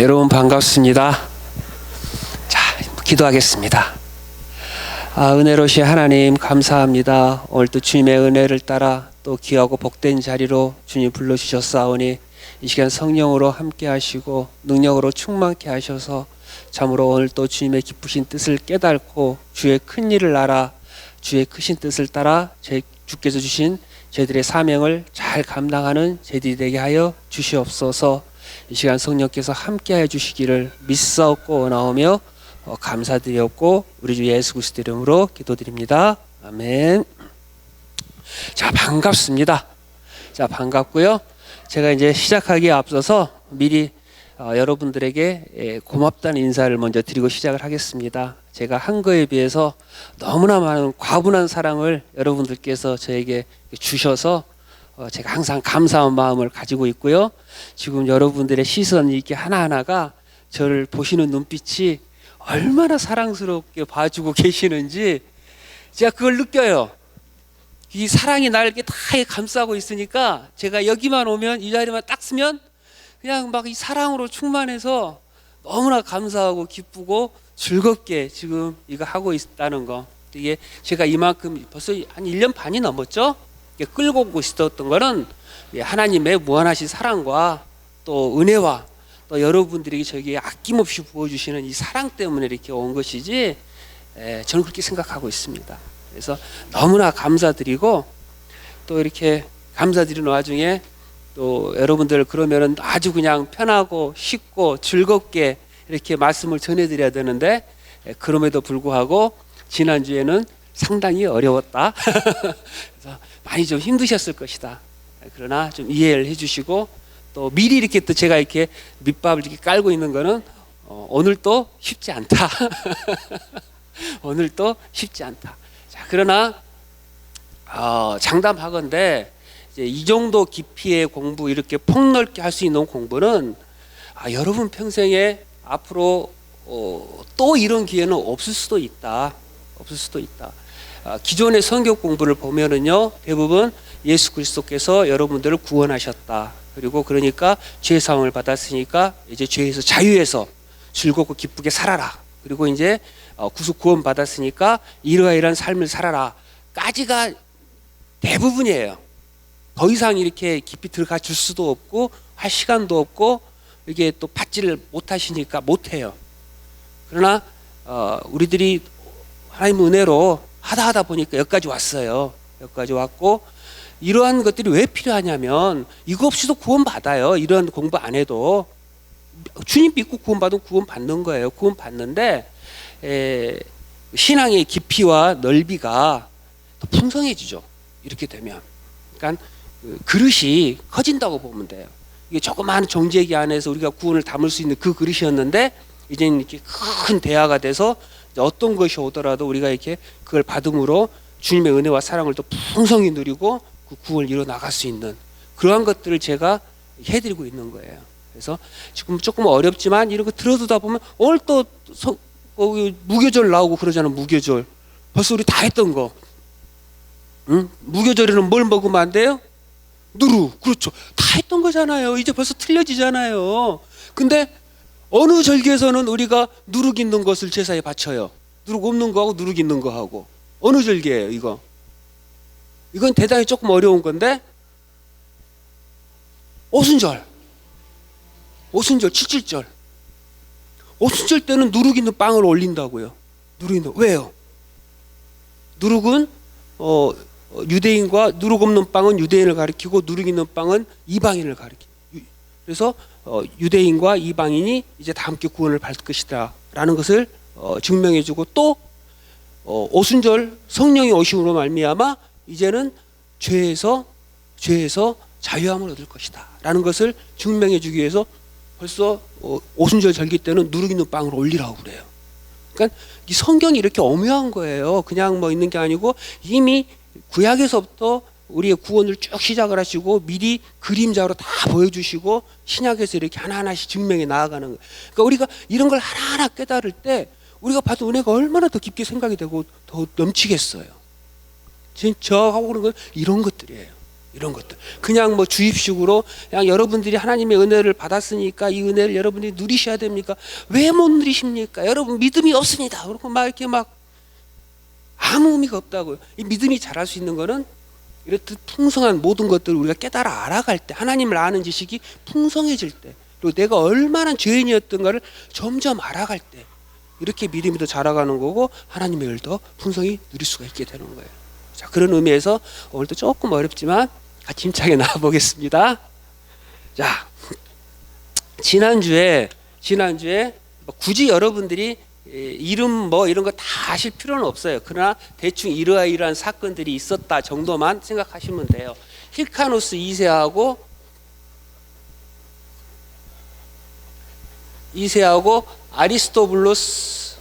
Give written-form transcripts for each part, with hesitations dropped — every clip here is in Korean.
여러분 반갑습니다. 자, 기도하겠습니다. 은혜로우신 하나님 감사합니다. 오늘도 주님의 은혜를 따라 또 귀하고 복된 자리로 주님 불러주셨사오니 이 시간 성령으로 함께 하시고 능력으로 충만케 하셔서 참으로 오늘 또 주님의 기쁘신 뜻을 깨닫고 주의 큰 일을 알아 주의 크신 뜻을 따라 주께서 주신 저희들의 사명을 잘 감당하는 저희들이 되게 하여 주시옵소서. 이 시간 성령께서 함께해 주시기를 믿사옵고 원하오며 감사드렸고 우리 주 예수 그리스도 이름으로 기도드립니다. 아멘. 자, 반갑습니다. 자, 반갑고요. 제가 이제 시작하기에 앞서서 미리 여러분들에게 고맙다는 인사를 먼저 드리고 시작을 하겠습니다. 제가 한 거에 비해서 너무나 많은 과분한 사랑을 여러분들께서 저에게 주셔서 제가 항상 감사한 마음을 가지고 있고요. 지금 여러분들의 시선 이렇게 하나하나가 저를 보시는 눈빛이 얼마나 사랑스럽게 봐주고 계시는지 제가 그걸 느껴요. 이 사랑이 나를 이렇게 다 감싸고 있으니까 제가 여기만 오면 이 자리만 딱 쓰면 그냥 막 이 사랑으로 충만해서 너무나 감사하고 기쁘고 즐겁게 지금 이거 하고 있다는 거. 이게 제가 이만큼 벌써 한 1년 반이 넘었죠? 끌고 오고 있었던 거는 하나님의 무한하신 사랑과 또 은혜와 또 여러분들에게 저에게 아낌없이 부어주시는 이 사랑 때문에 이렇게 온 것이지, 저는 그렇게 생각하고 있습니다. 그래서 너무나 감사드리고 또 이렇게 감사드리는 와중에 또 여러분들 그러면은 아주 그냥 편하고 쉽고 즐겁게 이렇게 말씀을 전해드려야 되는데 그럼에도 불구하고 지난주에는 상당히 어려웠다. 그래서 많이 좀 힘드셨을 것이다. 그러나 좀 이해를 해주시고 또 미리 이렇게 또 제가 이렇게 밑밥을 이렇게 깔고 있는 거는 오늘도 쉽지 않다. 오늘도 쉽지 않다. 자, 그러나 장담하건대 이제 이 정도 깊이의 공부 이렇게 폭넓게 할 수 있는 공부는 여러분 평생에 앞으로 또 이런 기회는 없을 수도 있다. 없을 수도 있다. 기존의 성경 공부를 보면은요, 대부분 예수 그리스도께서 여러분들을 구원하셨다. 그리고 그러니까 죄 사함을 받았으니까 이제 죄에서 자유해서 즐겁고 기쁘게 살아라. 그리고 이제 구속 구원 받았으니까 이러이러한 삶을 살아라. 까지가 대부분이에요. 더 이상 이렇게 깊이 들어가 줄 수도 없고 할 시간도 없고 이게 또 받지를 못하시니까 못해요. 그러나 우리들이 하나님 은혜로 하다 보니까 여기까지 왔어요. 여기까지 왔고 이러한 것들이 왜 필요하냐면 이거 없이도 구원 받아요. 이런 공부 안 해도 주님 믿고 구원 받으면 구원 받는 거예요. 구원 받는데 신앙의 깊이와 넓이가 더 풍성해지죠. 이렇게 되면. 그러니까 그릇이 커진다고 보면 돼요. 이게 조그마한 정제기 안에서 우리가 구원을 담을 수 있는 그 그릇이었는데 이제는 이렇게 큰 대화가 돼서 어떤 것이 오더라도 우리가 이렇게 그걸 받음으로 주님의 은혜와 사랑을 또 풍성히 누리고 그 구원을 이뤄 나갈 수 있는 그러한 것들을 제가 해드리고 있는 거예요. 그래서 지금 조금 어렵지만 이런 거 들어두다 보면 오늘 또 무교절 나오고 그러잖아요. 무교절 벌써 우리 다 했던 거. 응? 무교절에는 뭘 먹으면 안 돼요? 누루. 그렇죠. 다 했던 거잖아요. 이제 벌써 틀려지잖아요. 근데 어느 절기에서는 우리가 누룩 있는 것을 제사에 바쳐요. 누룩 없는 거하고 누룩 있는 거하고. 어느 절기예요 이거? 이건 대단히 조금 어려운 건데 오순절 7.7절 오순절 때는 누룩 있는 빵을 올린다고요. 누룩 있는. 왜요? 누룩은 유대인과 누룩 없는 빵은 유대인을 가리키고 누룩 있는 빵은 이방인을 가리키고, 그래서 유대인과 이방인이 이제 다 함께 구원을 받을 것이다 라는 것을 증명해주고 또 오순절 성령이 오심으로 말미암아 이제는 죄에서 자유함을 얻을 것이다 라는 것을 증명해주기 위해서 벌써 오순절 절기 때는 누룩 있는 빵을 올리라고 그래요. 그러니까 이 성경이 이렇게 엄묘한 거예요. 그냥 뭐 있는 게 아니고 이미 구약에서부터 우리의 구원을 쭉 시작을 하시고 미리 그림자로 다 보여주시고 신약에서 이렇게 하나하나씩 증명해 나아가는 거예요. 그러니까 우리가 이런 걸 하나하나 깨달을 때 우리가 받은 은혜가 얼마나 더 깊게 생각이 되고 더 넘치겠어요. 저하고 그런 건 이런 것들이에요. 이런 것들. 그냥 뭐 주입식으로 그냥 여러분들이 하나님의 은혜를 받았으니까 이 은혜를 여러분들이 누리셔야 됩니까? 왜 못 누리십니까? 여러분 믿음이 없습니다. 그렇고 막 이렇게 막 아무 의미가 없다고요. 이 믿음이 자랄 수 있는 거는 이렇듯 풍성한 모든 것들을 우리가 깨달아 알아갈 때, 하나님을 아는 지식이 풍성해질 때, 그리고 내가 얼마나 죄인이었던가를 점점 알아갈 때, 이렇게 믿음이 더 자라가는 거고 하나님의 을 더 풍성히 누릴 수가 있게 되는 거예요. 자, 그런 의미에서 오늘도 조금 어렵지만 같이 힘차게 나와 보겠습니다. 자, 지난주에 굳이 여러분들이 이름 뭐 이런 거 다 아실 필요는 없어요. 그러나 대충 이러한 사건들이 있었다 정도만 생각하시면 돼요. 힐카노스 2세하고 아리스토블로스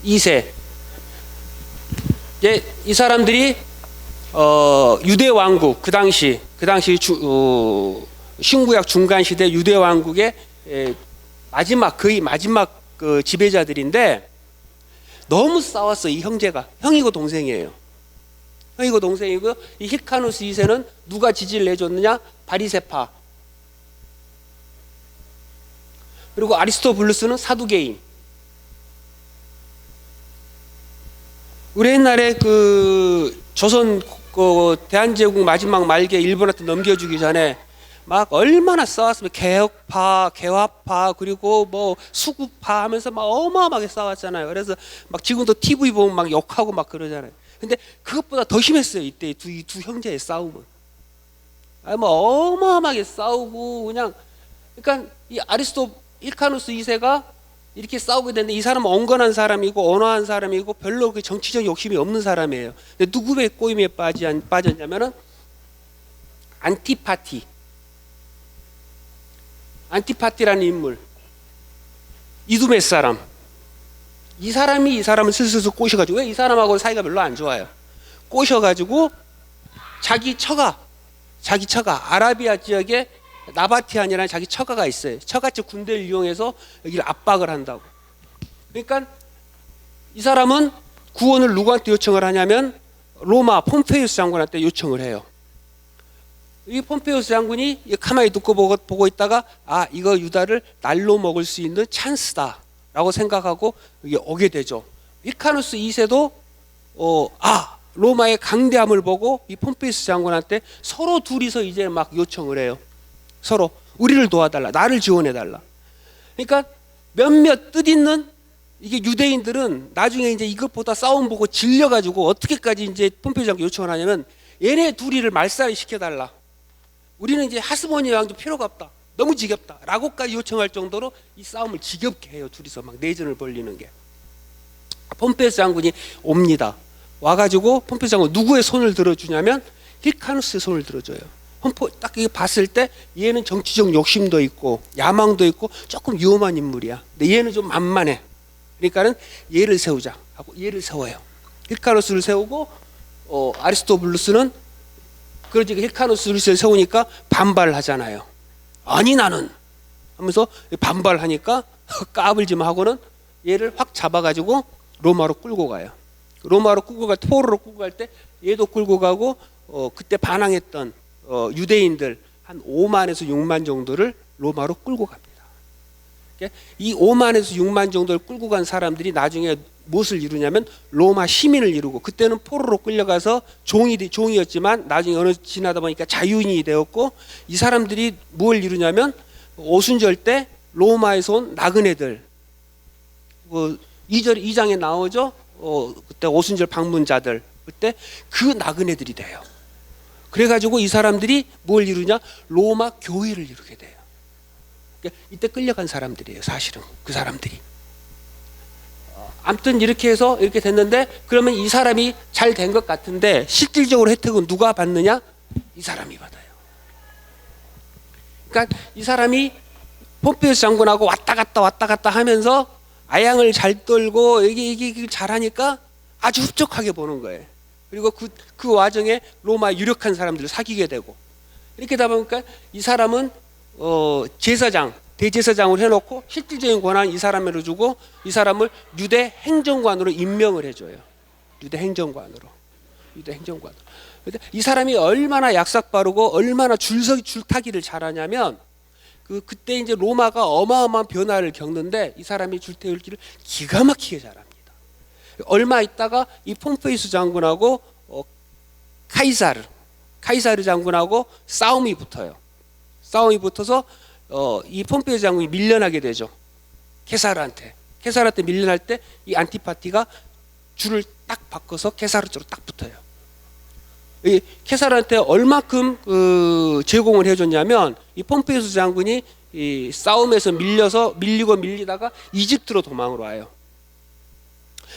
2세. 이제 이 사람들이 유대 왕국 그 당시 신구약 중간 시대 유대 왕국의 거의 마지막 그 지배자들인데 너무 싸웠어. 이 형제가 형이고 동생이에요. 형이고 동생이고 이 힐카누스 2세는 누가 지지를 해줬느냐? 바리새파. 그리고 아리스토블루스는 사두개인. 우리 옛날에 그 조선 그 대한제국 마지막 말기에 일본한테 넘겨주기 전에 막 얼마나 싸웠으면 개혁파, 개화파, 그리고 뭐 수구파 하면서 막 어마어마하게 싸웠잖아요. 그래서 막 지금도 TV 보면 막 욕하고 막 그러잖아요. 근데 그것보다 더 심했어요. 이때 이 두 형제의 싸움은. 뭐 어마어마하게 싸우고 그냥 그러니까 이 힐카누스 2세가 이렇게 싸우게 됐는데 이 사람은 온건한 사람이고 언어한 사람이고 별로 그 정치적 욕심이 없는 사람이에요. 근데 누구의 꼬임에 빠졌냐면은 안티파티라는 인물, 이두메 사람. 이 사람을 슬슬 꼬셔가지고, 왜 이 사람하고 사이가 별로 안 좋아요. 꼬셔가지고 자기 처가 아라비아 지역에 나바티안이라는 자기 처가가 있어요. 처가집 군대를 이용해서 여기를 압박을 한다고. 그러니까 이 사람은 구원을 누구한테 요청을 하냐면 로마 폼페이우스 장군한테 요청을 해요. 이 폼페이우스 장군이 가만히 듣고 보고 있다가 이거 유다를 날로 먹을 수 있는 찬스다라고 생각하고 여기 오게 되죠. 힐카누스 2세도 로마의 강대함을 보고 이 폼페이우스 장군한테 서로 둘이서 이제 막 요청을 해요. 서로 우리를 도와달라, 나를 지원해달라. 그러니까 몇몇 뜻있는 이게 유대인들은 나중에 이제 이것보다 싸움 보고 질려가지고 어떻게까지 이제 폼페이우스 장군 요청을 하냐면 얘네 둘이를 말살을 시켜달라. 우리는 이제 하스모니 왕도 필요가 없다. 너무 지겹다. 라고까지 요청할 정도로 이 싸움을 지겹게 해요. 둘이서 막 내전을 벌리는 게. 폼페이우스 장군이 옵니다. 와가지고 폼페이우스 장군 누구의 손을 들어주냐면 힐카누스의 손을 들어줘요. 딱 이거 봤을 때 얘는 정치적 욕심도 있고 야망도 있고 조금 위험한 인물이야. 근데 얘는 좀 만만해. 그러니까는 얘를 세우자 하고 얘를 세워요. 힐카누스를 세우고 아리스토블루스는 그러지 힐카누스를 세우니까 반발을 하잖아요. 아니 나는 하면서 반발하니까 까불지 마 하고는 얘를 확 잡아가지고 로마로 끌고 가요. 로마로 끌고 갈 때, 포로로 끌고 갈 때 얘도 끌고 가고 그때 반항했던 유대인들 한 5만에서 6만 정도를 로마로 끌고 갑니다. 이 5만에서 6만 정도를 끌고 간 사람들이 나중에 무엇을 이루냐면 로마 시민을 이루고, 그때는 포로로 끌려가서 종이었지만 나중에 어느 지나다 보니까 자유인이 되었고, 이 사람들이 뭘 이루냐면 오순절 때 로마에서 온 나그네들, 2장에 나오죠. 그때 오순절 방문자들, 그때 그 나그네들이 돼요. 그래가지고 이 사람들이 뭘 이루냐? 로마 교회를 이루게 돼요. 그러니까 이때 끌려간 사람들이에요. 사실은 그 사람들이. 아무튼 이렇게 해서 이렇게 됐는데, 그러면 이 사람이 잘 된 것 같은데 실질적으로 혜택은 누가 받느냐? 이 사람이 받아요. 그러니까 이 사람이 폼페이우스 장군하고 왔다 갔다 하면서 아양을 잘 떨고 이게 잘하니까 아주 흡족하게 보는 거예요. 그리고 그 와중에 로마 유력한 사람들을 사귀게 되고, 이렇게 되다 보니까 이 사람은 대제사장으로 해놓고 실질적인 권한 이 사람에게 주고, 이 사람을 유대 행정관으로 임명을 해줘요. 유대 행정관으로. 유대 행정관으로. 근데 이 사람이 얼마나 약삭 빠르고 얼마나 줄타기를 잘하냐면 그때 이제 로마가 어마어마한 변화를 겪는데 이 사람이 줄타기를 기가 막히게 잘합니다. 얼마 있다가 이 폼페이우스 장군하고 카이사르 장군하고 싸움이 붙어요. 싸움이 붙어서 이 폼페이우스 장군이 밀려나게 되죠. 케사르한테 밀려날 때 이 안티파티가 줄을 딱 바꿔서 케사르 쪽으로 딱 붙어요. 이 케사르한테 얼마큼 제공을 해줬냐면 이 폼페이우스 장군이 이 싸움에서 밀리다가 이집트로 도망을 와요.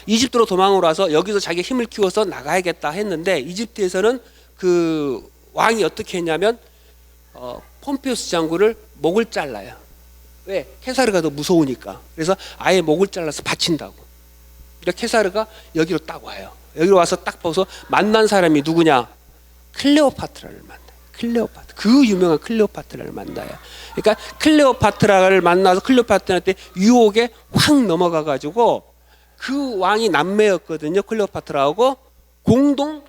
이집트로 도망을 와서 여기서 자기 힘을 키워서 나가야겠다 했는데 이집트에서는 그 왕이 어떻게 했냐면 폼페이우스 장군을 목을 잘라요. 왜? 케사르가 더 무서우니까. 그래서 아예 목을 잘라서 바친다고. 그러니까 케사르가 여기로 딱 와요. 여기로 와서 딱 보고서 만난 사람이 누구냐? 클레오파트라를 만나요. 클레오파트라. 그 유명한 클레오파트라를 만나요. 그러니까 클레오파트라를 만나서 클레오파트라한테 유혹에 확 넘어가 가지고 그 왕이 남매였거든요. 클레오파트라하고 공동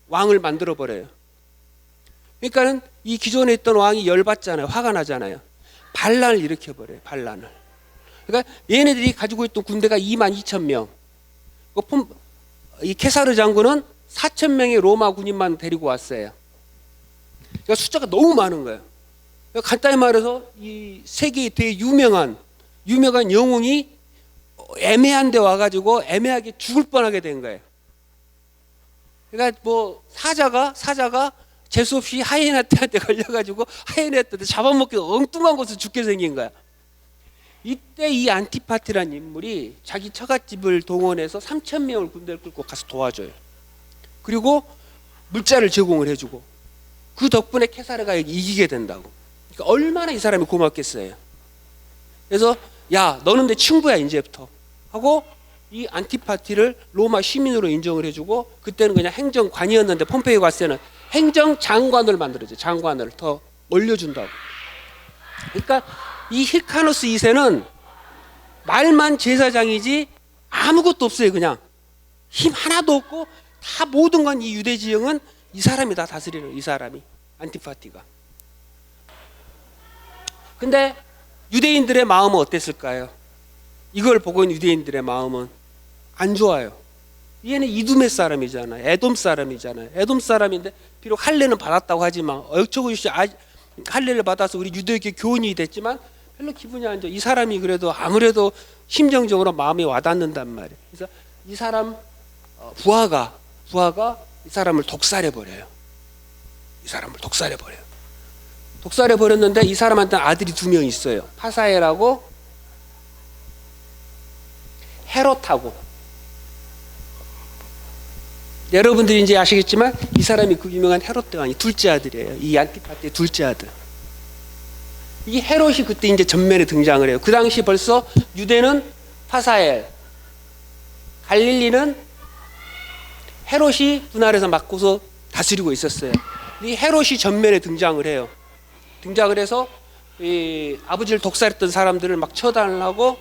왕을 만들어 버려요. 그러니까는 이 기존에 있던 왕이 열받잖아요. 화가 나잖아요. 반란을 일으켜 버려요. 반란을. 그러니까 얘네들이 가지고 있던 군대가 22,000명. 이 케사르 장군은 4,000명의 로마 군인만 데리고 왔어요. 그러니까 숫자가 너무 많은 거예요. 그러니까 간단히 말해서 이 세계에 되게 유명한 영웅이 애매한 데 와가지고 애매하게 죽을 뻔하게 된 거예요. 그러니까 뭐 사자가 재수없이 하이에나한테 걸려가지고 하이에나한테 잡아먹기 엉뚱한 곳에서 죽게 생긴 거야. 이때 이 안티파티라는 인물이 자기 처갓집을 동원해서 3,000명을 군대를 끌고 가서 도와줘요. 그리고 물자를 제공을 해주고 그 덕분에 케사르가 이기게 된다고. 그러니까 얼마나 이 사람이 고맙겠어요. 그래서 야 너는 내 친구야 이제부터 하고 이 안티파티를 로마 시민으로 인정을 해주고 그때는 그냥 행정관이었는데 폼페이우 갔을 때는 행정장관을 만들어줘. 장관을 더 올려준다고. 그러니까 이 힐카노스 2세는 말만 제사장이지 아무것도 없어요. 그냥 힘 하나도 없고 다 모든 건 이 유대 지형은 이 사람이 다 다스리는 이 사람이 안티파티가. 근데 유대인들의 마음은 어땠을까요? 이걸 보고 있는 유대인들의 마음은 안 좋아요. 얘는 이두메 사람이잖아요. 에돔 사람이잖아요. 에돔 사람인데 비록 할례는 받았다고 하지만 어쩌고저쩌고 할례를 받아서 우리 유대교의 교훈이 됐지만 별로 기분이 안 좋아. 이 사람이 그래도 아무래도 심정적으로 마음이 와닿는단 말이에요. 그래서 이 사람 부하가 이 사람을 독살해 버려요. 독살해 버렸는데 이 사람한테 아들이 2명 있어요. 파사엘하고 헤롯하고. 여러분들이 이제 아시겠지만 이 사람이 그 유명한 헤롯 대왕이 둘째 아들이에요. 이 안티파티의 둘째 아들. 이 헤롯이 그때 이제 전면에 등장을 해요. 그 당시 벌써 유대는 파사엘, 갈릴리는 헤롯이 분할해서 맡고서 다스리고 있었어요. 이 헤롯이 전면에 등장을 해요. 등장을 해서 이 아버지를 독살했던 사람들을 막 처단을 하고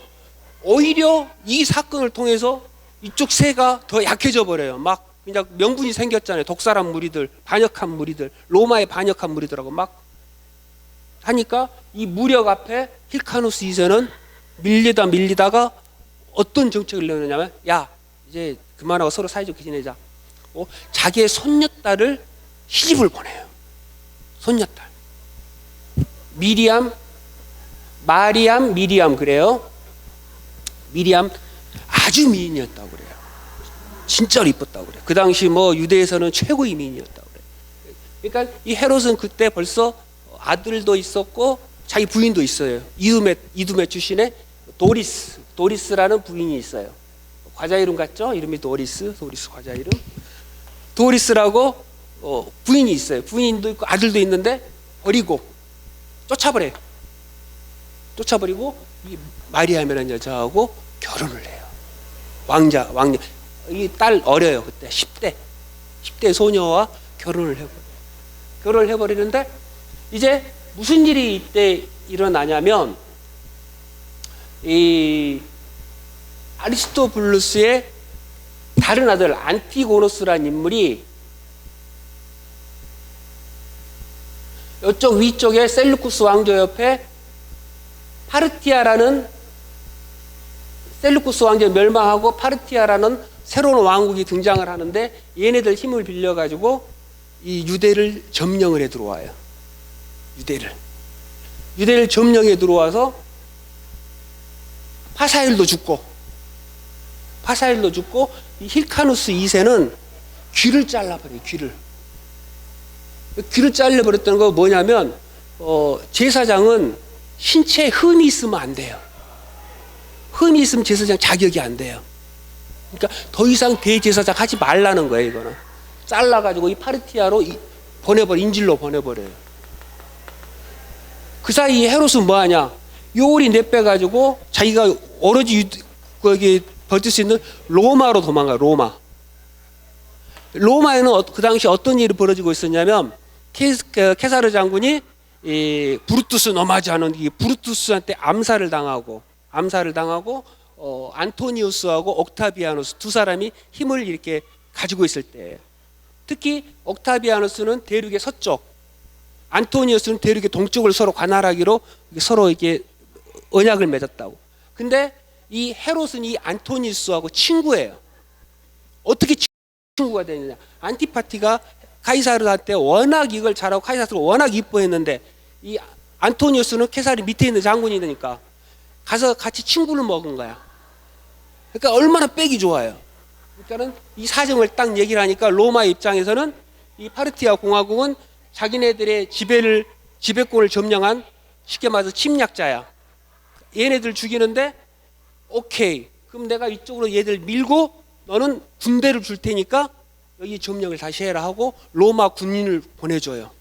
오히려 이 사건을 통해서 이쪽 세가 더 약해져 버려요. 막 그냥 명분이 생겼잖아요. 독살한 무리들, 반역한 무리들, 로마에 반역한 무리들하고 막 하니까 이 무력 앞에 힐카노스 2세는 밀리다가 어떤 정책을 내놓냐면 야 이제 그만하고 서로 사이좋게 지내자. 자기의 손녀딸을 시집을 보내요. 손녀딸 미리암 그래요. 미리암 아주 미인이었다고 그래요. 진짜로 이뻤다고 그래요. 그 당시 뭐 유대에서는 최고의 미인이었다고 그래요. 그러니까 이 헤롯은 그때 벌써 아들도 있었고 자기 부인도 있어요. 이두메 출신의 도리스라는 부인이 있어요. 과자 이름 같죠? 이름이 도리스 과자 이름. 도리스라고 부인이 있어요. 부인도 있고 아들도 있는데 버리고 쫓아버리고 이 마리아라는 여자하고 결혼을 해요. 왕자 이 딸 어려요. 그때 10대 소녀와 결혼을 해버리는데 이제 무슨 일이 이때 일어나냐면 이 아리스토블루스의 다른 아들 안티고노스라는 인물이 이쪽 위쪽에 셀루쿠스 왕조 옆에 파르티아라는, 셀루쿠스 왕조 멸망하고 파르티아라는 새로운 왕국이 등장을 하는데, 얘네들 힘을 빌려 가지고 이 유대를 점령을 해 들어와요. 유대를 점령해 들어와서 파사일도 죽고 이 힐카누스 2세는 귀를 잘라버려요. 귀를 잘라버렸다는 거 뭐냐면, 제사장은 신체에 흠이 있으면 안 돼요. 흠이 있으면 제사장 자격이 안 돼요. 그러니까 더 이상 대제사장 하지 말라는 거예요. 이거는 잘라가지고 이 파르티아로 인질로 보내버려요. 그 사이에 헤롯은 뭐하냐, 요리 내빼가지고 자기가 오로지 거기 버틸 수 있는 로마로 도망가요. 로마에는 그 당시 어떤 일이 벌어지고 있었냐면, 케사르 장군이 이 브루투스 너마지하는 이 브루투스한테 암살을 당하고 안토니우스하고 옥타비아누스 두 사람이 힘을 이렇게 가지고 있을 때, 특히 옥타비아누스는 대륙의 서쪽, 안토니우스는 대륙의 동쪽을 서로 관할하기로 서로 이렇게 언약을 맺었다고. 근데 이 헤롯은 이 안토니우스하고 친구예요. 어떻게 친구가 되느냐? 안티파티가 카이사르한테 워낙 이걸 잘하고 카이사르가 워낙 이뻐했는데, 이 안토니우스는 케사르 밑에 있는 장군이니까 가서 같이 친구를 먹은 거야. 그러니까 얼마나 빼기 좋아요. 그러니까는 이 사정을 딱 얘기를 하니까 로마 입장에서는 이 파르티아 공화국은 자기네들의 지배권을 점령한, 쉽게 말해서 침략자야. 얘네들 죽이는데 오케이, 그럼 내가 이쪽으로 얘들 밀고 너는 군대를 줄 테니까 여기 점령을 다시 해라 하고 로마 군인을 보내줘요.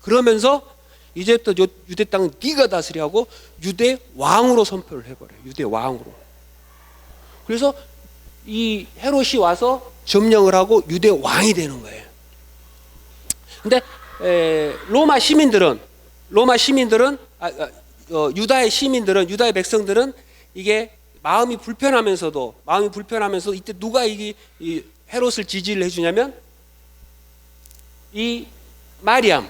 그러면서 이제부터 유대 땅은 네가 다스려 하고 유대 왕으로 선포를 해버려요. 유대 왕으로. 그래서 이 헤롯이 와서 점령을 하고 유대 왕이 되는 거예요. 근데 로마 시민들은 유다의 유다의 백성들은 이게 마음이 불편하면서도 이때 누가 이 헤롯을 지지를 해주냐면, 이 마리암,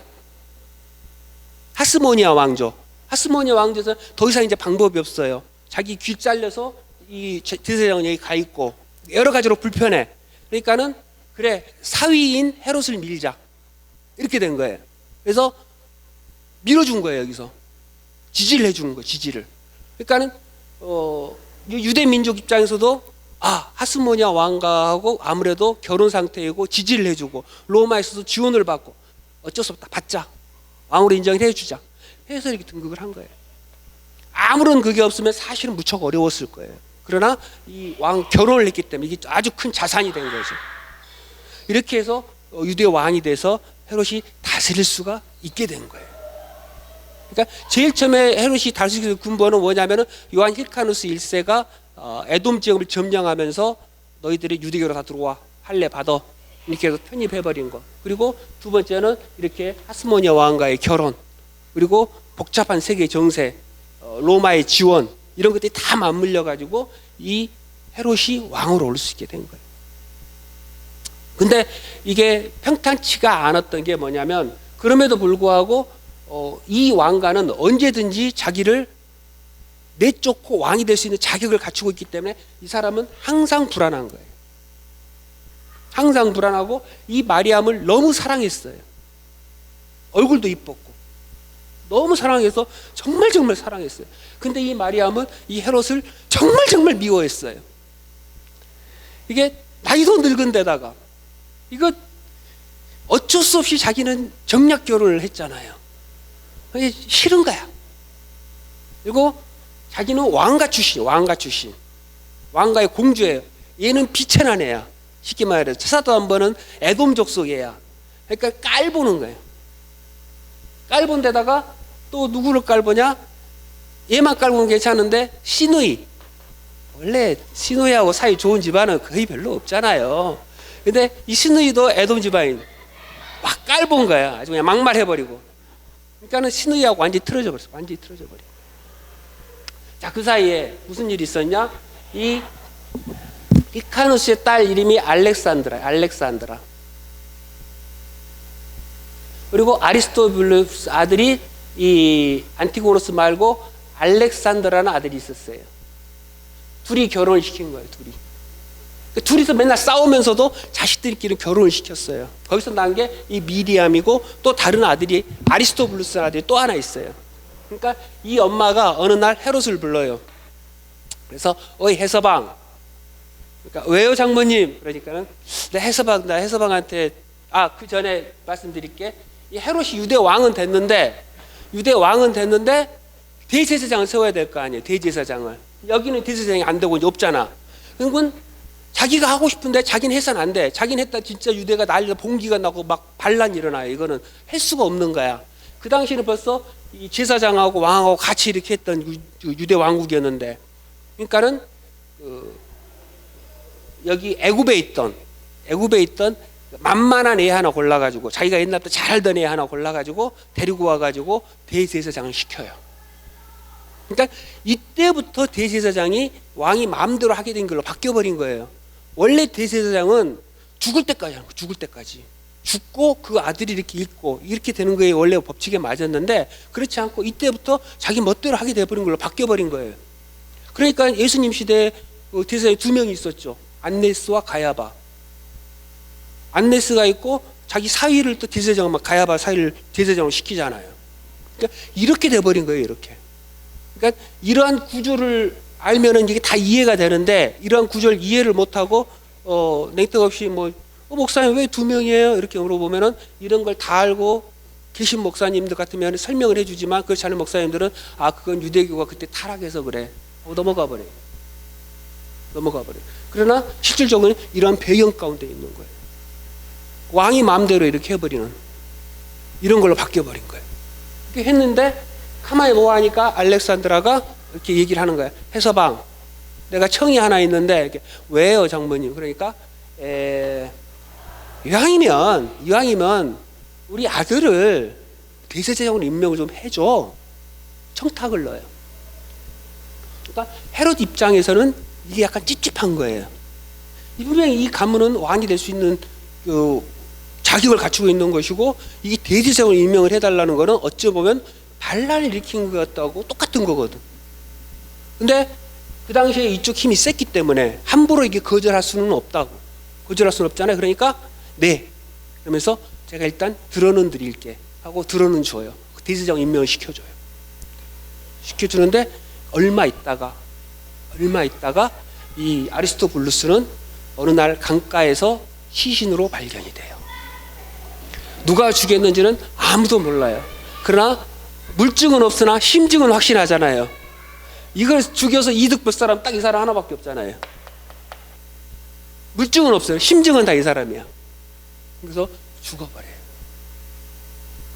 하스모니아 왕조에서 더 이상 이제 방법이 없어요. 자기 귀 잘려서 이 대제사장은 여기 가 있고 여러 가지로 불편해. 그러니까는 그래, 사위인 헤롯을 밀자, 이렇게 된 거예요. 그래서 밀어준 거예요. 여기서 지지를 해주는 거예요. 지지를. 그러니까는 유대 민족 입장에서도 하스모니아 왕가하고 아무래도 결혼 상태이고 지지를 해주고, 로마에서도 지원을 받고 어쩔 수 없다, 받자, 왕으로 인정을 해주자 해서 이렇게 등극을 한 거예요. 아무런 그게 없으면 사실은 무척 어려웠을 거예요. 그러나 이 왕 결혼을 했기 때문에 이게 아주 큰 자산이 된 거죠. 이렇게 해서 유대 왕이 돼서 헤롯이 다스릴 수가 있게 된 거예요. 그러니까 제일 처음에 헤롯이 다스리게 된 근본은 뭐냐면은 요한 힐카누스 1세가 에돔 지역을 점령하면서 너희들이 유대교로 다 들어와, 할례 받아, 이렇게 해서 편입해버린 거. 그리고 두 번째는 이렇게 하스모니아 왕과의 결혼, 그리고 복잡한 세계 정세, 로마의 지원, 이런 것들이 다 맞물려 가지고 이 헤롯이 왕으로 올 수 있게 된 거예요. 근데 이게 평탄치가 않았던 게 뭐냐면, 그럼에도 불구하고 이 왕가는 언제든지 자기를 내쫓고 왕이 될 수 있는 자격을 갖추고 있기 때문에 이 사람은 항상 불안한 거예요. 항상 불안하고 이 마리암을 너무 사랑했어요. 얼굴도 이뻤고 너무 사랑해서 정말 사랑했어요. 근데 이 마리암은 이 헤롯을 정말 미워했어요. 이게 나이도 늙은 데다가 이거 어쩔 수 없이 자기는 정략 결혼을 했잖아요. 이게 싫은 거야. 그리고 자기는 왕가 출신, 왕가의 공주예요. 얘는 비천한 애야. 쉽게 말해서 차사도 한 번은 에돔 족속이야. 그러니까 깔보는 거예요. 깔본 데다가 또 누구를 깔보냐? 얘만 깔보면 괜찮은데 시누이, 원래 시누이하고 사이 좋은 집안은 거의 별로 없잖아요. 근데 이 시누이도 에돔 집안인, 막 깔본 거야. 아주 그냥 막말해버리고. 그러니까는 시누이하고 완전히 틀어져 버렸어. 자, 그 사이에 무슨 일이 있었냐? 이 히카누스의 딸 이름이 알렉산드라. 그리고 아리스토블루스 아들이 이 안티고노스 말고 알렉산드라는 아들이 있었어요. 둘이 결혼을 시킨 거예요. 둘이서 맨날 싸우면서도 자식들끼리 결혼을 시켰어요. 거기서 난 게 이 미리암이고, 또 다른 아들이 아리스토블루스 아들이 또 하나 있어요. 그러니까 이 엄마가 어느 날 헤롯을 불러요. 그래서 어이 해서방, 그러니까 왜요 장모님? 그러니까는 나 해서방한테 그 전에 말씀드릴게. 이 헤롯이 유대 왕은 됐는데 대제사장을 세워야 될 거 아니에요. 대제사장을. 여기는 대제사장이 안 되고 없잖아. 그러니까 자기가 하고 싶은데 자기는 해서는 안 돼. 자기는 했다 진짜 유대가 난리가 봉기가 나고 막 반란이 일어나요. 이거는 할 수가 없는 거야. 그 당시에는 벌써 이 제사장하고 왕하고 같이 이렇게 했던 유대 왕국이었는데, 그러니까는 여기 애굽에 있던 만만한 애 하나 골라가지고, 자기가 옛날부터 잘하던 애 하나 골라가지고 데리고 와가지고 대제사장을 시켜요. 그러니까 이때부터 대제사장이 왕이 마음대로 하게 된 걸로 바뀌어버린 거예요. 원래 대제사장은 죽을 때까지 하는 거예요. 죽을 때까지. 죽고 그 아들이 이렇게 있고 이렇게 되는 거에 원래 법칙에 맞았는데, 그렇지 않고 이때부터 자기 멋대로 하게 돼버린 걸로 바뀌어버린 거예요. 그러니까 예수님 시대에 대제사장이 두 명이 있었죠. 안네스와 가야바. 안네스가 있고 자기 사위를 또 가야바 사위를 대제사장으로 시키잖아요. 그러니까 이렇게 돼버린 거예요. 이렇게. 그러니까 이러한 구조를 알면은 이게 다 이해가 되는데, 이러한 구조를 이해를 못하고 냉떡없이 목사님 왜 두 명이에요? 이렇게 물어보면은 이런 걸 다 알고 계신 목사님들 같으면 설명을 해주지만, 그렇지 않은 목사님들은 그건 유대교가 그때 타락해서 그래. 넘어가 버려. 그러나 실질적으로는 이러한 배경 가운데 있는 거예요. 왕이 마음대로 이렇게 해버리는 이런 걸로 바뀌어버린 거예요. 이렇게 했는데 가만히 하니까 알렉산드라가 이렇게 얘기를 하는 거예요. 해서방, 내가 청이 하나 있는데, 이렇게, 왜요 장모님? 그러니까 이왕이면 우리 아들을 대제사장으로 임명을 좀 해줘. 청탁을 넣어요. 그러니까 헤롯 입장에서는 이게 약간 찝찝한 거예요. 분명히 이 가문은 왕이 될 수 있는 자격을 갖추고 있는 것이고, 이 대제사장으로 임명을 해달라는 거는 어찌 보면 반란을 일으킨 것 같다고 똑같은 거거든. 근데 그 당시에 이쪽 힘이 셌기 때문에 함부로 이게 거절할 수는 없잖아요. 그러니까 네, 그러면서 제가 일단 들어는 드릴게 하고 들어는 줘요. 대제사장 임명을 시켜주는데 얼마 있다가 이 아리스토블루스는 어느 날 강가에서 시신으로 발견이 돼요. 누가 죽였는지는 아무도 몰라요. 그러나 물증은 없으나 심증은 확신하잖아요. 이걸 죽여서 이득 볼 사람 딱 이 사람 하나밖에 없잖아요. 물증은 없어요. 심증은 다 이 사람이야. 그래서 죽어버려요.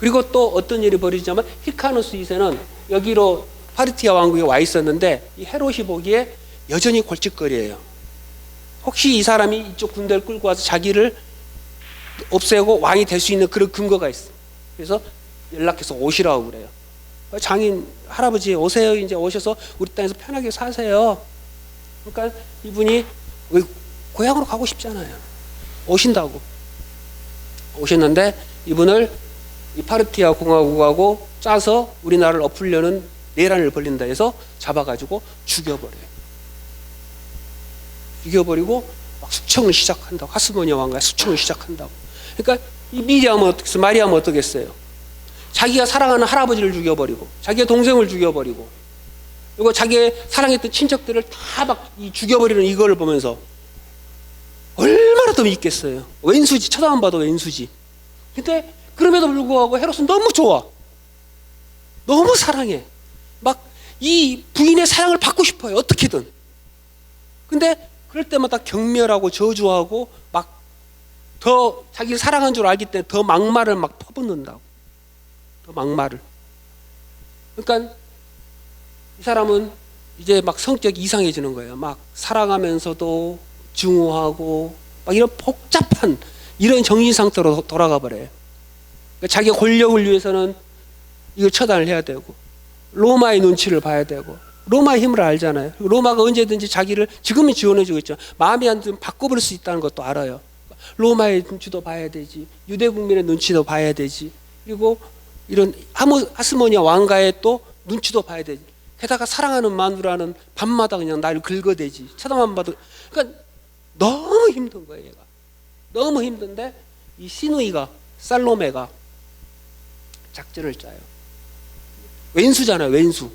그리고 또 어떤 일이 벌어지냐면, 히카누스 2세는 여기로 파르티아 왕국에 와 있었는데, 이 헤롯이 보기에 여전히 골칫거리예요. 혹시 이 사람이 이쪽 군대를 끌고 와서 자기를 없애고 왕이 될 수 있는 그런 근거가 있어. 그래서 연락해서 오시라고 그래요. 장인 할아버지 오세요. 이제 오셔서 우리 땅에서 편하게 사세요. 그러니까 이분이 고향으로 가고 싶잖아요. 오셨는데 이분을 이 파르티아 공화국하고 짜서 우리나라를 엎으려는 내란을 벌린다 해서 잡아가지고 죽여버리고 막 숙청을 시작한다고. 하스모니아 왕가의 숙청을 시작한다고. 그러니까 이 마리아는 어떻겠어요? 자기가 사랑하는 할아버지를 죽여버리고, 자기의 동생을 죽여버리고, 그리고 자기의 사랑했던 친척들을 다 막 죽여버리는 이거를 보면서 얼마나 더 믿겠어요. 왼수지, 쳐다만 봐도 왼수지. 근데 그럼에도 불구하고 헤롯은 너무 좋아. 너무 사랑해. 막 이 부인의 사랑을 받고 싶어요. 어떻게든. 근데 그럴 때마다 경멸하고 저주하고 막 더 자기를 사랑한 줄 알기 때문에 더 막말을 막 퍼붓는다고. 더 막말을. 그러니까 이 사람은 이제 막 성격이 이상해지는 거예요. 막 사랑하면서도 증오하고 막 이런 복잡한 이런 정신 상태로 돌아가 버려요. 그러니까 자기의 권력을 위해서는 이걸 처단을 해야 되고, 로마의 눈치를 봐야 되고, 로마의 힘을 알잖아요. 로마가 언제든지 자기를 지금은 지원해주고 있죠. 마음이 안 들면 바꿔버릴 수 있다는 것도 알아요. 로마의 눈치도 봐야 되지, 유대 국민의 눈치도 봐야 되지, 그리고 이런 하스모니아 왕가의 또 눈치도 봐야 되지. 게다가 사랑하는 마누라는 밤마다 그냥 나를 긁어대지. 쳐다만 봐도. 그러니까 너무 힘든 거예요, 얘가. 너무 힘든데 이 시누이가, 살로메가 작전을 짜요. 왼수잖아요, 왼수.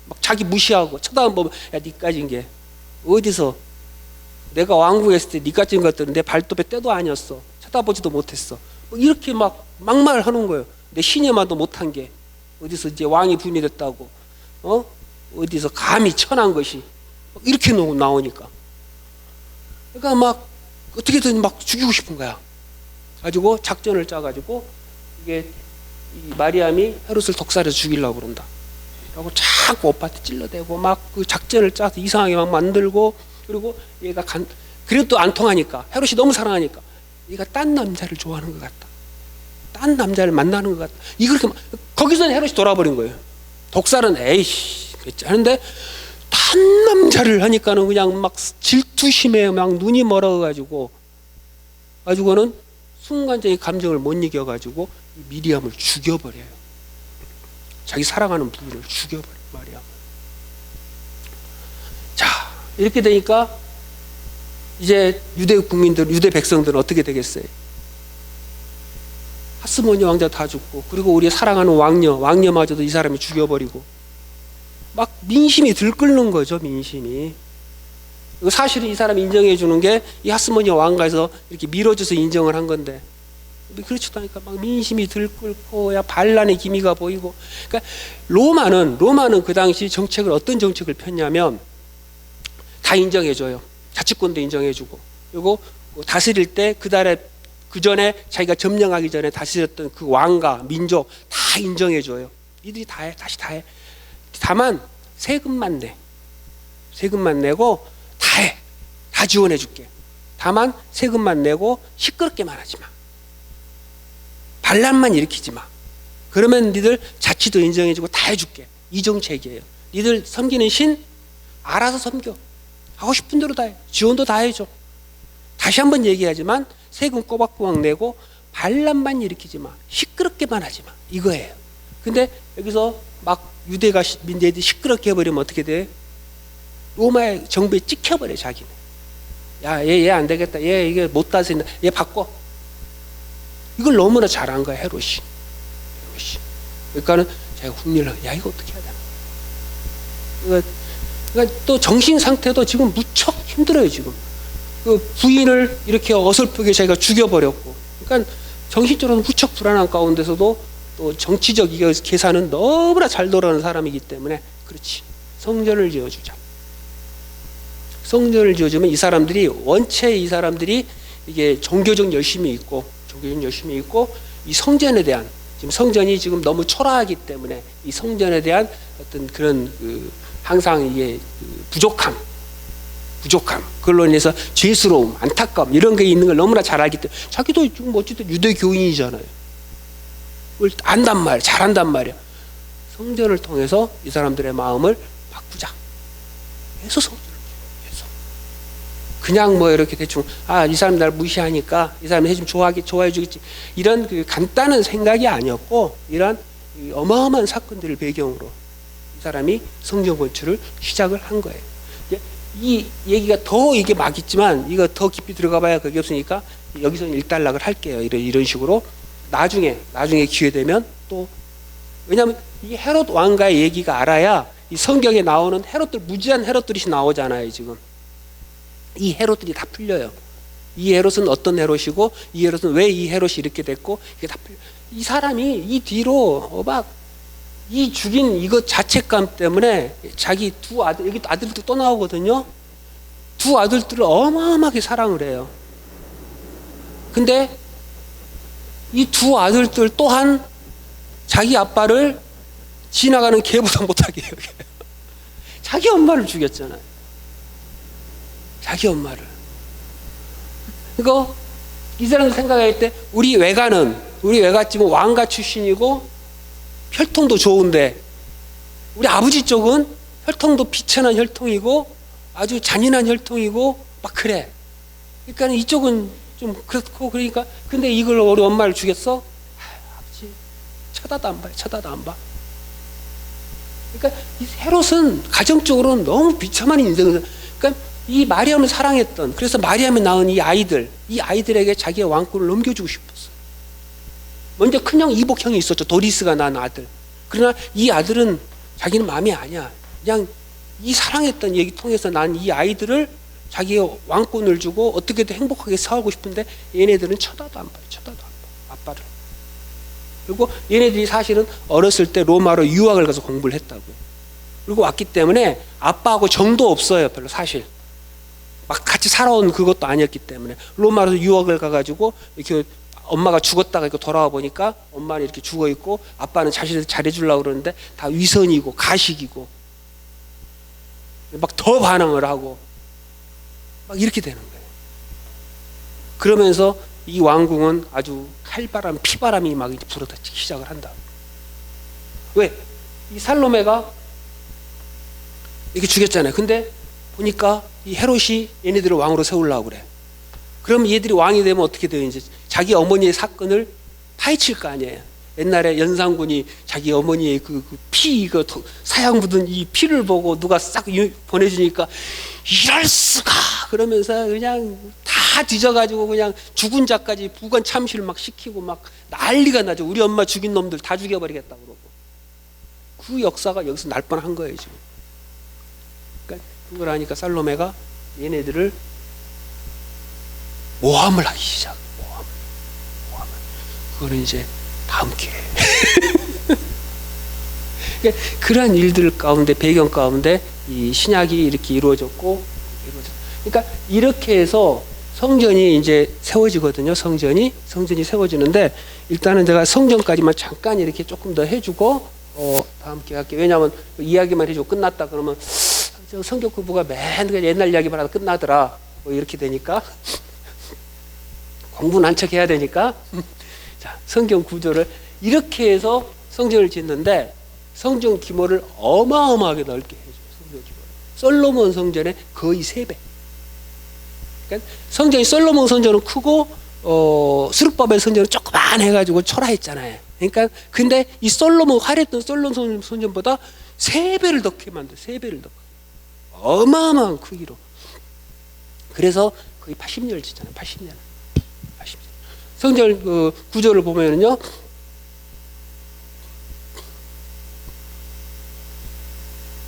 막 자기 무시하고 쳐다만 보면, 야, 니까진 게 어디서, 내가 왕궁에 있을 때 니까진 것들은 내 발톱에 때도 아니었어. 쳐다보지도 못했어. 뭐 이렇게 막 막말을 하는 거예요. 내 신여만도 못한 게 어디서 이제 왕이 분열했다고, 어디서 감히 천한 것이 이렇게 나오니까. 그러니까 막 어떻게든 막 죽이고 싶은 거야. 가지고 작전을 짜가지고 이게 이 마리암이 헤롯을 독살해서 죽이려고 그런다. 라고 자꾸 오빠한테 찔러대고 막 그 작전을 짜서 이상하게 막 만들고, 그리고 얘가 그래도 또 안 통하니까, 헤롯이 너무 사랑하니까 얘가 딴 남자를 좋아하는 것 같다. 딴 남자를 만나는 것 같다. 이렇게 거기서는 헤롯이 돌아버린 거예요. 독살은 에이씨 하는데 딴 남자를 하니까는 그냥 막 질투심에 막 눈이 멀어가지고 가지고는 순간적인 감정을 못 이겨가지고 미리암을 죽여버려요. 자기 사랑하는 부인을 죽여버려, 마리암을. 자, 이렇게 되니까 이제 유대 국민들, 유대 백성들은 어떻게 되겠어요? 하스모니 왕자 다 죽고, 그리고 우리 사랑하는 왕녀마저도 이 사람이 죽여버리고, 막 민심이 들끓는 거죠, 민심이. 사실은 이 사람이 인정해 주는 게 이 하스모니 왕가에서 이렇게 밀어줘서 인정을 한 건데, 그렇지도 않으니까 막 민심이 들끓고, 야, 반란의 기미가 보이고. 그러니까 로마는 그 당시 정책을, 어떤 정책을 폈냐면 다 인정해줘요. 자치권도 인정해주고, 그리고 다스릴 때 그 전에 자기가 점령하기 전에 다스렸던 그 왕가, 민족 다 인정해줘요. 이들이 다 해, 다시 다 해. 다만 세금만 내고 다 해, 다 지원해줄게. 다만 세금만 내고 시끄럽게만 하지 마. 반란만 일으키지 마. 그러면 니들 자치도 인정해주고 다 해줄게. 이 정책이에요. 니들 섬기는 신 알아서 섬겨. 하고 싶은 대로 다 해. 지원도 다 해줘. 다시 한번 얘기하지만 세금 꼬박꼬박 내고 반란만 일으키지 마. 시끄럽게만 하지 마. 이거예요. 근데 여기서 막 유대가 민대들이 시끄럽게 해버리면 어떻게 돼? 로마의 정부에 찍혀버려, 자기는. 야, 얘 안 되겠다. 얘 이게 못 다스린다. 얘 바꿔. 이걸 너무나 잘한 거야, 헤롯이. 그러니까는 제가 훈련을, 야, 이거 어떻게 해야 되나? 그러니까 또 정신 상태도 지금 무척 힘들어요, 지금. 그 부인을 이렇게 어설프게 자기가 죽여버렸고, 그러니까 정신적으로 무척 불안한 가운데서도 또 정치적 계산은 너무나 잘 돌아가는 사람이기 때문에, 그렇지, 성전을 지어주자. 성전을 지어주면 이 사람들이 이게 종교적 열심이 있고 이 성전에 대한, 지금 성전이 지금 너무 초라하기 때문에 이 성전에 대한 어떤 그런 항상 이게 부족함, 그걸로 인해서 죄스러움, 안타까움 이런 게 있는 걸 너무나 잘 알기 때문에, 자기도 지금 어쨌든 유대교인이잖아요. 그걸 안단 말이야, 잘한단 말이야. 성전을 통해서 이 사람들의 마음을 바꾸자. 그래서 성전을 해서 그냥 뭐 이렇게 대충, 이 사람 날 무시하니까 이 사람이 해주면 좋아해 주겠지, 이런 그 간단한 생각이 아니었고, 이런 어마어마한 사건들을 배경으로 이 사람이 성전 건축을 시작을 한 거예요. 이 얘기가 더 이게 막 있지만 이거 더 깊이 들어가봐야 그게 없으니까 여기서는 일단락을 할게요. 이런 식으로 나중에 기회 되면 또, 왜냐하면 이 헤롯 왕가의 얘기가 알아야 이 성경에 나오는 헤롯들, 무지한 헤롯들이 나오잖아요. 지금 이 헤롯들이 다 풀려요. 이 헤롯은 어떤 헤롯이고, 이 헤롯은 왜 이 헤롯이 이렇게 됐고, 이게 다 풀려. 이 사람이 이 뒤로 막 이 죽인 이거 자책감 때문에 자기 두 아들, 여기 아들도 또 나오거든요. 두 아들들을 어마어마하게 사랑을 해요. 근데 이 두 아들들 또한 자기 아빠를 지나가는 개보다 못하게 해요. 자기 엄마를 죽였잖아요. 자기 엄마를. 이거 이 사람들 생각할 때 우리 외가 지금 왕가 출신이고 혈통도 좋은데, 우리 아버지 쪽은 혈통도 비천한 혈통이고 아주 잔인한 혈통이고 막 그래. 그러니까 이쪽은 좀 그렇고 그러니까 근데 이걸 우리 엄마를 주겠어? 아버지 쳐다도 안 봐요. 쳐다도 안 봐. 그러니까 이 헤롯은 가정적으로는 너무 비참한 인생을. 그러니까 이 마리아를 사랑했던, 그래서 마리아에 낳은 이 아이들에게 자기의 왕권을 넘겨주고 싶었어요. 먼저 큰형 이복형이 있었죠. 도리스가 낳은 아들. 그러나 이 아들은 자기는 마음이 아니야. 그냥 이 사랑했던 얘기 통해서 난 이 아이들을 자기의 왕권을 주고 어떻게든 행복하게 살고 싶은데 얘네들은 쳐다도 안 봐요. 쳐다도 안 봐. 아빠를. 그리고 얘네들이 사실은 어렸을 때 로마로 유학을 가서 공부를 했다고요. 그리고 왔기 때문에 아빠하고 정도 없어요. 별로 사실. 막 같이 살아온 그것도 아니었기 때문에 로마로 유학을 가가지고 이렇게 엄마가 죽었다가 이렇게 돌아와 보니까 엄마는 이렇게 죽어 있고 아빠는 자신을 잘해주려고 그러는데 다 위선이고 가식이고 막 더 반항을 하고 막 이렇게 되는 거예요. 그러면서 이 왕궁은 아주 칼바람, 피바람이 막 불어닥치기 시작을 한다. 왜? 이 살로메가 이렇게 죽였잖아요. 근데 보니까 이 헤롯이 얘네들을 왕으로 세우려고 그래. 그럼 얘들이 왕이 되면 어떻게 돼요? 이제 자기 어머니의 사건을 파헤칠 거 아니에요. 옛날에 연산군이 자기 어머니의 그 사양 묻은 이 피를 보고 누가 싹 보내주니까 이럴 수가 그러면서 그냥 다 뒤져가지고 그냥 죽은 자까지 부관 참시를 막 시키고 막 난리가 나죠. 우리 엄마 죽인 놈들 다 죽여버리겠다 그러고. 그 역사가 여기서 날 뻔한 거예요 지금. 그러니까 그걸 하니까 살로메가 얘네들을 모함을 하기 시작. 모함을. 그거는 이제 다음 기회에. 그러니까 그러한 일들 가운데, 배경 가운데 이 신약이 이렇게 이루어졌고, 그러니까 이렇게 해서 성전이 이제 세워지거든요. 성전이 세워지는데 일단은 제가 성전까지만 잠깐 이렇게 조금 더 해주고 다음 기회에 할게요. 왜냐하면 이야기만 해주고 끝났다 그러면 성경 공부가 맨날 옛날 이야기만 하다 끝나더라. 뭐 이렇게 되니까 공부는 한척 해야 되니까. 자, 성경 구조를 이렇게 해서 성전을 짓는데 성전 규모를 어마어마하게 넓게 해줘요. 성전 규모를. 솔로몬 성전의 거의 3배. 그러니까 성전이 솔로몬 성전은 크고 스룹바벨 성전은 조그만 해가지고 초라했잖아요. 그러니까 근데 이 화려했던 솔로몬 성전보다 3배를 더 크게 만들어요. 3배를 더 크게. 어마어마한 크기로. 그래서 거의 80년을 짓잖아요. 80년. 성전 그 구조를 보면요.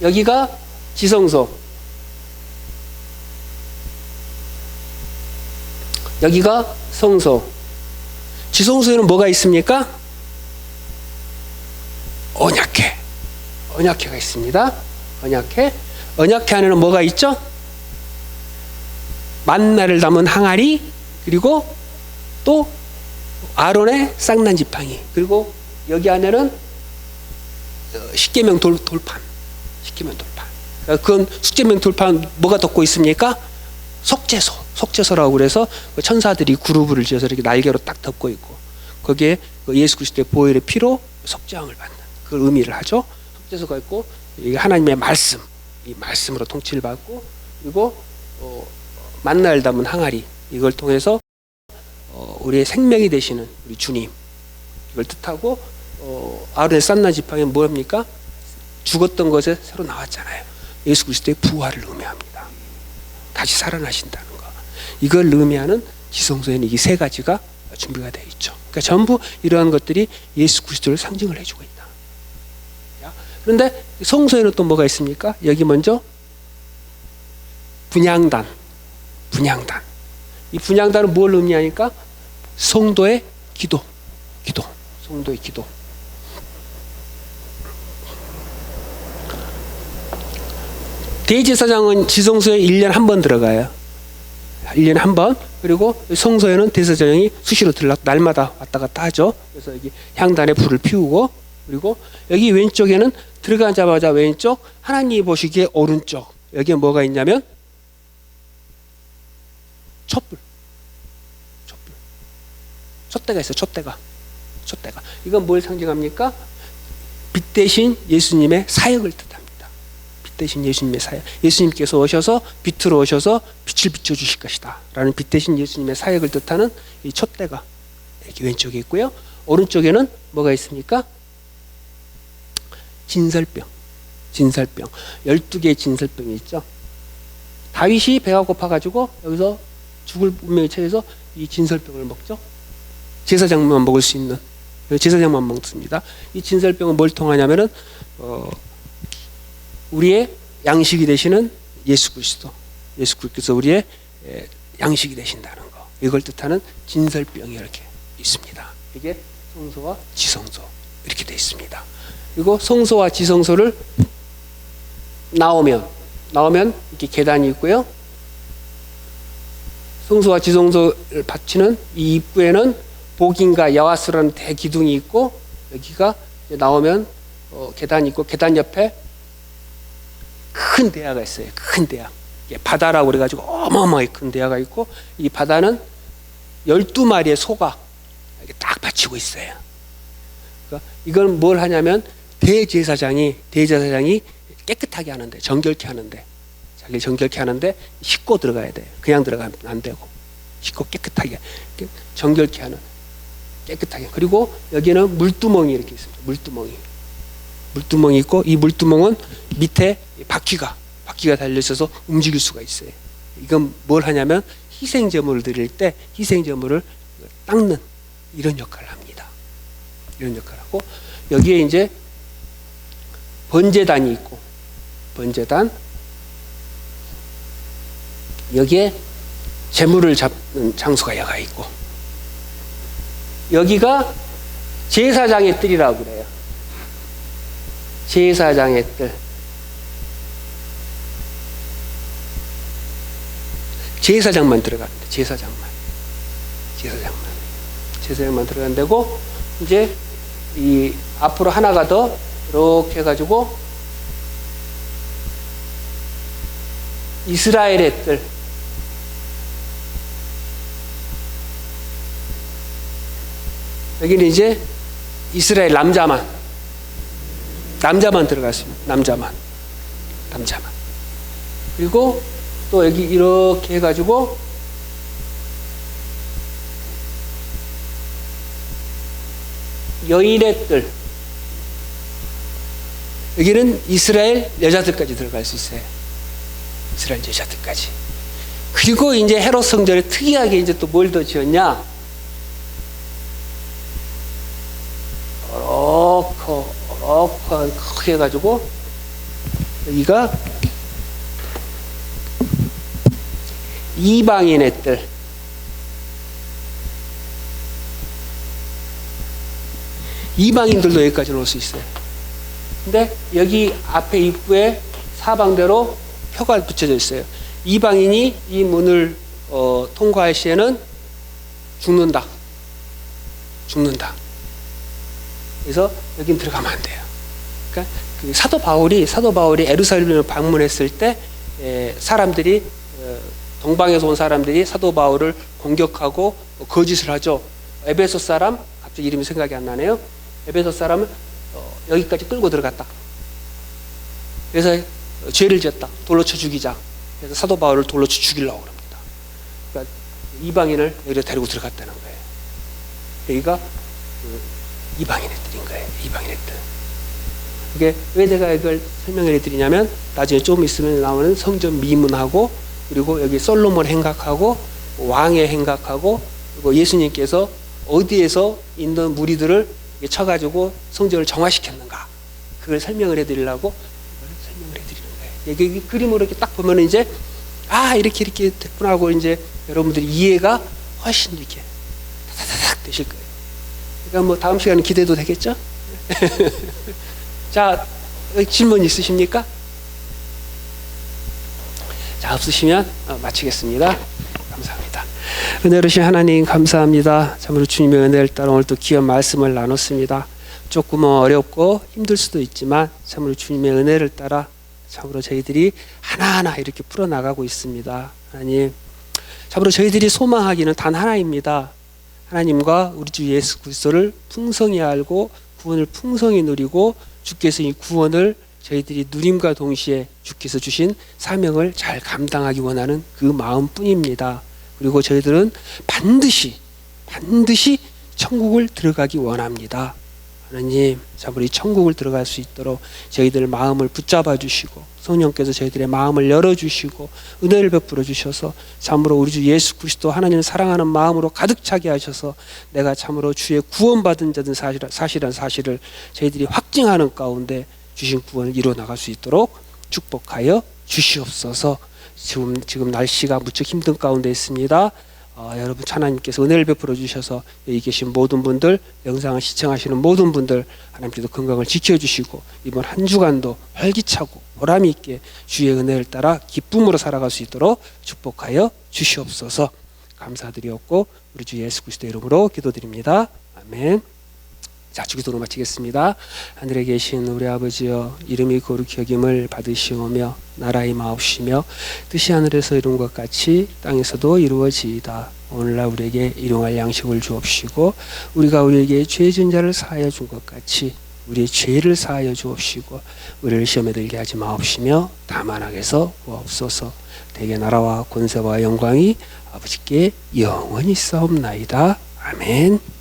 여기가 지성소. 여기가 성소. 지성소에는 뭐가 있습니까? 언약궤가 있습니다. 언약궤 안에는 뭐가 있죠? 만나를 담은 항아리, 그리고 또 아론의 쌍난 지팡이, 그리고 여기 안에는 십계명 돌판. 그건 십계명 돌판 뭐가 덮고 있습니까? 속죄소라고 그래서 천사들이 그루브를 지어서 이렇게 날개로 딱 덮고 있고 거기에 예수 그리스도의 보혈의 피로 속죄함을 받는 그 의미를 하죠. 속죄소가 있고 이게 하나님의 말씀, 이 말씀으로 통치를 받고 그리고 만나를 담은 항아리, 이걸 통해서 우리의 생명이 되시는 우리 주님, 이걸 뜻하고 아론의 쌍난 지팡이는 뭐합니까? 죽었던 것에 새로 나왔잖아요. 예수 그리스도의 부활을 의미합니다. 다시 살아나신다는 거. 이걸 의미하는 지성소에는 이 3가지가 준비가 되어 있죠. 그러니까 전부 이러한 것들이 예수 그리스도를 상징을 해주고 있다. 그런데 성소에는 또 뭐가 있습니까? 여기 먼저 분향단. 이 분향단은 뭘 의미하니까? 성도의 기도. 성도의 기도. 대제사장은 지성소에 1년에 한 번 들어가요. 1년에 한 번. 그리고 성소에는 대제사장이 수시로 날마다 왔다 갔다 하죠. 그래서 여기 향단에 불을 피우고, 그리고 여기 왼쪽에는 들어가자마자 왼쪽, 하나님이 보시기에 오른쪽, 여기에 뭐가 있냐면 촛불. 촛대가 있어요. 촛대가. 이건 뭘 상징합니까? 빛 대신 예수님의 사역을 뜻합니다. 빛 빛 대신 예수님의 사역. 예수님께서 오셔서 빛으로 오셔서 빛을 비춰주실 것이다 라는 빛 대신 예수님의 사역을 뜻하는 이 촛대가 이렇게 왼쪽에 있고요. 오른쪽에는 뭐가 있습니까? 진설병. 12개의 진설병이 있죠. 다윗이 배가 고파가지고 여기서 죽을 운명에 처해서 이 진설병을 먹죠. 제사장만 먹을 수 있는, 제사장만 먹습니다. 이 진설병은 뭘 통하냐면은 우리의 양식이 되시는 예수 그리스도께서 우리의 양식이 되신다는 거, 이걸 뜻하는 진설병이 이렇게 있습니다. 이게 성소와 지성소 이렇게 되어 있습니다. 그리고 성소와 지성소를 나오면 이렇게 계단이 있고요. 성소와 지성소를 바치는 이 입구에는 복인과 여호와스라는 대기둥이 있고, 여기가 나오면 계단이 있고, 계단 옆에 큰 대야가 있어요. 큰 대야. 바다라고 그래가지고 어마어마하게 큰 대야가 있고, 이 바다는 12마리의 소가 이렇게 딱 받치고 있어요. 그러니까 이건 뭘 하냐면 대제사장이 깨끗하게 하는데, 정결케 하는데, 자기 정결케 하는데 씻고 들어가야 돼요. 그냥 들어가면 안 되고, 씻고 깨끗하게 정결케 하는, 깨끗하게. 그리고 여기는 물두멍이 이렇게 있습니다. 물두멍이 있고, 이 물두멍은 밑에 바퀴가 달려 있어서 움직일 수가 있어요. 이건 뭘 하냐면 희생제물을 드릴 때 희생제물을 닦는 이런 역할을 합니다. 이런 역할을 하고, 여기에 이제 번제단이 있고, 번제단, 여기에 제물을 잡는 장소가 여가 있고, 여기가 제사장의 뜰이라고 그래요. 제사장의 뜰. 제사장만 들어갑니다. 제사장만 들어가는 데고, 이제 이 앞으로 하나가 더 이렇게 해가지고 이스라엘의 뜰. 여기는 이제 이스라엘 남자만 들어갔습니다. 남자만. 그리고 또 여기 이렇게 해가지고 여인의 뜰. 여기는 이스라엘 여자들까지 들어갈 수 있어요. 이스라엘 여자들까지. 그리고 이제 헤롯 성전에 특이하게 이제 또 뭘 더 지었냐? 크게 해가지고 여기가 이방인의 뜰. 이방인들도 여기까지 올 수 있어요. 근데 여기 앞에 입구에 사방대로 표가 붙여져 있어요. 이방인이 이 문을 통과할 시에는 죽는다. 그래서 여긴 들어가면 안 돼요. 그러니까 그 사도 바울이 예루살렘을 방문했을 때 사람들이, 동방에서 온 사람들이 사도 바울을 공격하고 거짓을 하죠. 에베소 사람, 갑자기 이름이 생각이 안 나네요. 에베소 사람은 여기까지 끌고 들어갔다. 그래서 죄를 지었다. 돌로 쳐 죽이자. 그래서 사도 바울을 돌로 쳐 죽이려고 합니다. 그러니까 이방인을 여기로 데리고 들어갔다는 거예요. 여기가 이방인의 뜰인 거예요. 이방인의 뜰. 이게 왜 내가 이걸 설명을 해드리냐면, 나중에 좀 있으면 나오는 성전 미문하고, 그리고 여기 솔로몬 행각하고, 왕의 행각하고, 그리고 예수님께서 어디에서 있는 무리들을 쳐가지고 성전을 정화시켰는가, 그걸 설명을 해드리려고 설명을 해드리는 거예요. 여기 그림으로 이렇게 딱 보면 이제 이렇게 됐구나 하고 이제 여러분들이 이해가 훨씬 이렇게 다다닥 되실 거예요. 그러니까 뭐 다음 시간에 기대도 되겠죠? 자, 질문 있으십니까? 자, 없으시면 마치겠습니다. 감사합니다. 은혜로우신 하나님 감사합니다. 참으로 주님의 은혜를 따라 오늘 또 귀한 말씀을 나눴습니다. 조금은 어렵고 힘들 수도 있지만 참으로 주님의 은혜를 따라 참으로 저희들이 하나하나 이렇게 풀어나가고 있습니다. 하나님, 참으로 저희들이 소망하기는 단 하나입니다. 하나님과 우리 주 예수 그리스도를 풍성히 알고 구원을 풍성히 누리고 주께서 이 구원을 저희들이 누림과 동시에 주께서 주신 사명을 잘 감당하기 원하는 그 마음뿐입니다. 그리고 저희들은 반드시 천국을 들어가기 원합니다. 하나님, 우리 천국을 들어갈 수 있도록 저희들 마음을 붙잡아 주시고 성령께서 저희들의 마음을 열어주시고 은혜를 베풀어 주셔서 참으로 우리 주 예수 그리스도 하나님을 사랑하는 마음으로 가득 차게 하셔서 내가 참으로 주의 구원받은 자든 사실은 사실을 저희들이 확증하는 가운데 주신 구원을 이루어 나갈 수 있도록 축복하여 주시옵소서. 지금 날씨가 무척 힘든 가운데 있습니다. 여러분 하나님께서 은혜를 베풀어 주셔서 여기 계신 모든 분들, 영상을 시청하시는 모든 분들 하나님께서 건강을 지켜주시고 이번 한 주간도 활기차고 보람이 있게 주의 은혜를 따라 기쁨으로 살아갈 수 있도록 축복하여 주시옵소서. 감사드리옵고 우리 주 예수 그리스도의 이름으로 기도드립니다. 아멘. 자, 주기도로 마치겠습니다. 하늘에 계신 우리 아버지여, 이름이 거룩히 여김을 받으시오며 나라의 마옵시며 뜻이 하늘에서 이룬 것 같이 땅에서도 이루어지이다. 오늘날 우리에게 일용할 양식을 주옵시고 우리가 우리에게 죄 지은 자를 사하여 준 것 같이 우리의 죄를 사하여 주옵시고 우리를 시험에 들게 하지 마옵시며 다만 악에서 구하옵소서. 대개 나라와 권세와 영광이 아버지께 영원히 있사옵나이다. 아멘.